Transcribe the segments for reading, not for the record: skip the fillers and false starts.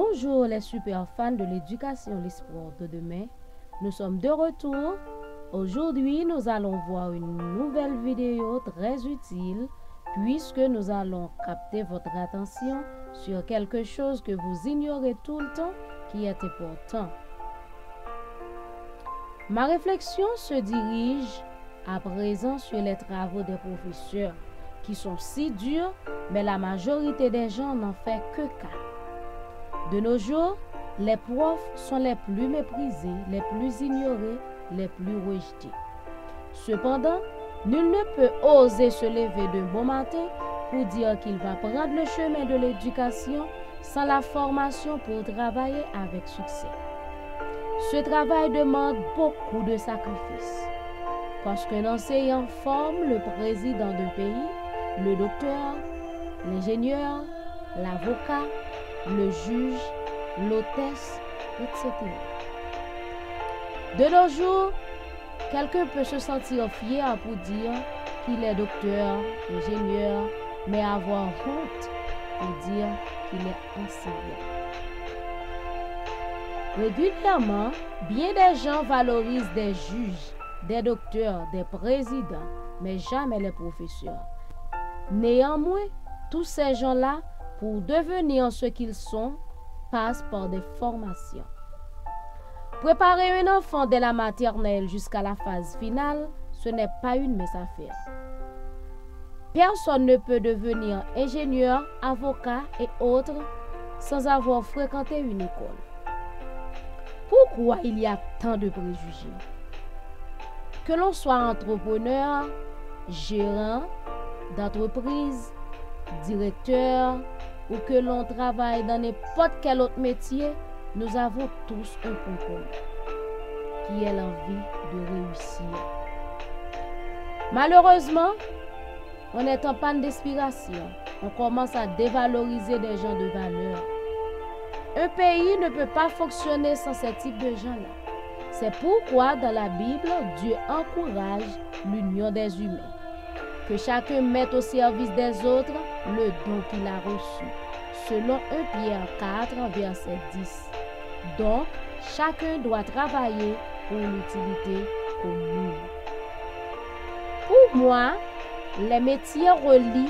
Bonjour les super fans de l'éducation, l'espoir de demain. Nous sommes de retour. Aujourd'hui, nous allons voir une nouvelle vidéo très utile puisque nous allons capter votre attention sur quelque chose que vous ignorez tout le temps qui est important. Ma réflexion se dirige à présent sur les travaux des professeurs qui sont si durs, mais la majorité des gens n'en fait que cas. De nos jours, les profs sont les plus méprisés, les plus ignorés, les plus rejetés. Cependant, nul ne peut oser se lever de bon matin pour dire qu'il va prendre le chemin de l'éducation sans la formation pour travailler avec succès. Ce travail demande beaucoup de sacrifices. Parce qu'un enseignant forme le président d'un pays, le docteur, l'ingénieur, l'avocat, le juge, l'hôtesse, etc. De nos jours, quelqu'un peut se sentir fier pour dire qu'il est docteur, ingénieur, mais avoir honte pour dire qu'il est enseignant. Régulièrement, bien des gens valorisent des juges, des docteurs, des présidents, mais jamais les professeurs. Néanmoins, tous ces gens-là, pour devenir ce qu'ils sont, passent par des formations. Préparer un enfant dès la maternelle jusqu'à la phase finale, ce n'est pas une mince affaire. Personne ne peut devenir ingénieur, avocat et autres sans avoir fréquenté une école. Pourquoi il y a tant de préjugés? Que l'on soit entrepreneur, gérant d'entreprise, directeur ou que l'on travaille dans n'importe quel autre métier, nous avons tous un point commun, qui est l'envie de réussir. Malheureusement, on est en panne d'inspiration. On commence à dévaloriser des gens de valeur. Un pays ne peut pas fonctionner sans ce type de gens-là. C'est pourquoi dans la Bible, Dieu encourage l'union des humains. Que chacun mette au service des autres le don qu'il a reçu. Selon 1 Pierre 4, verset 10. Donc, chacun doit travailler pour l'utilité commune. Pour moi, les métiers relient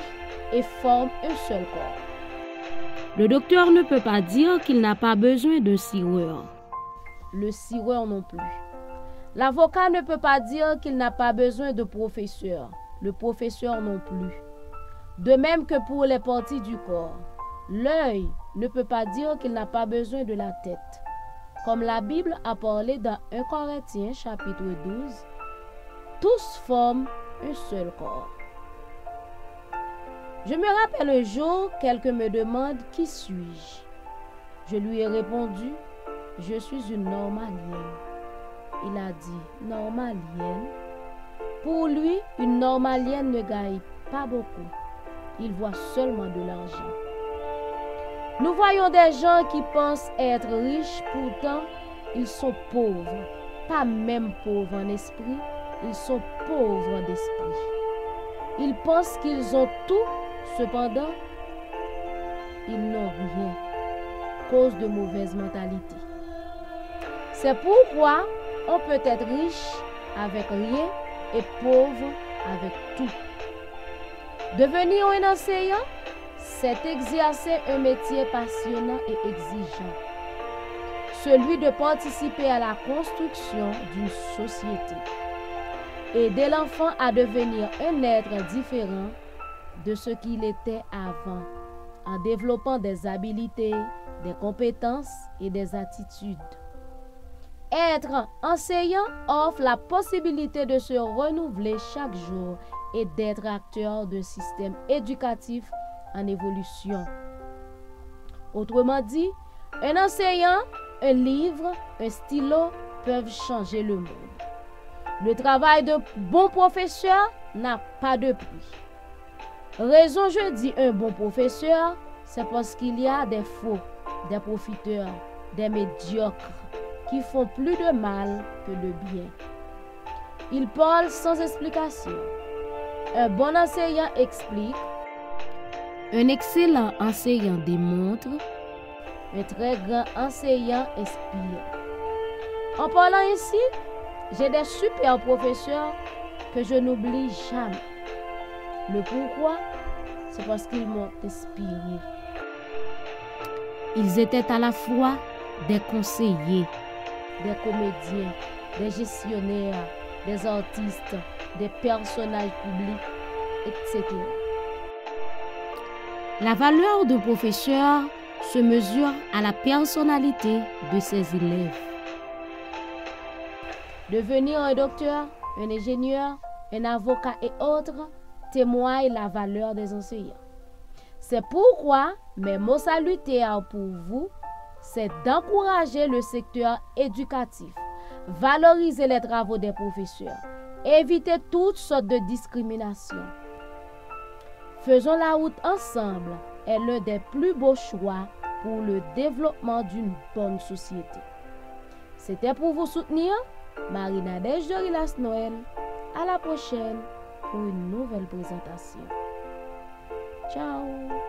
et forment un seul corps. Le docteur ne peut pas dire qu'il n'a pas besoin de cireur. Le cireur non plus. L'avocat ne peut pas dire qu'il n'a pas besoin de professeur. Le professeur non plus. De même que pour les parties du corps, l'œil ne peut pas dire qu'il n'a pas besoin de la tête. Comme la Bible a parlé dans 1 Corinthiens chapitre 12, tous forment un seul corps. Je me rappelle un jour, quelqu'un me demande qui suis-je. Je lui ai répondu, je suis une normalienne. Il a dit, normalienne? Pour lui, une normalienne ne gagne pas beaucoup. Il voit seulement de l'argent. Nous voyons des gens qui pensent être riches, pourtant ils sont pauvres. Pas même pauvres en esprit, ils sont pauvres d'esprit. Ils pensent qu'ils ont tout, cependant, ils n'ont rien, cause de mauvaise mentalité. C'est pourquoi on peut être riche avec rien et pauvre avec tout. Devenir un enseignant, c'est exercer un métier passionnant et exigeant. Celui de participer à la construction d'une société. Aider l'enfant à devenir un être différent de ce qu'il était avant, en développant des habiletés, des compétences et des attitudes. Être enseignant offre la possibilité de se renouveler chaque jour et d'être acteur d'un système éducatif en évolution. Autrement dit, un enseignant, un livre, un stylo peuvent changer le monde. Le travail de bon professeur n'a pas de prix. Raison je dis un bon professeur, c'est parce qu'il y a des faux, des profiteurs, des médiocres qui font plus de mal que de bien. Ils parlent sans explication. Un bon enseignant explique. Un excellent enseignant démontre. un très grand enseignant inspirant. En parlant ici, j'ai des super professeurs que je n'oublie jamais. Le pourquoi, c'est parce qu'ils m'ont inspiré. Ils étaient à la fois des conseillers, des comédiens, des gestionnaires, des artistes, des personnages publics, etc. La valeur d'un professeur se mesure à la personnalité de ses élèves. Devenir un docteur, un ingénieur, un avocat et autres témoignent la valeur des enseignants. C'est pourquoi mes mots salutaires pour vous, c'est d'encourager le secteur éducatif, valoriser les travaux des professeurs, éviter toutes sortes de discriminations. Faisons la route ensemble est l'un des plus beaux choix pour le développement d'une bonne société. C'était pour vous soutenir, Marie-Nadège de Rilas-Noël. À la prochaine pour une nouvelle présentation. Ciao!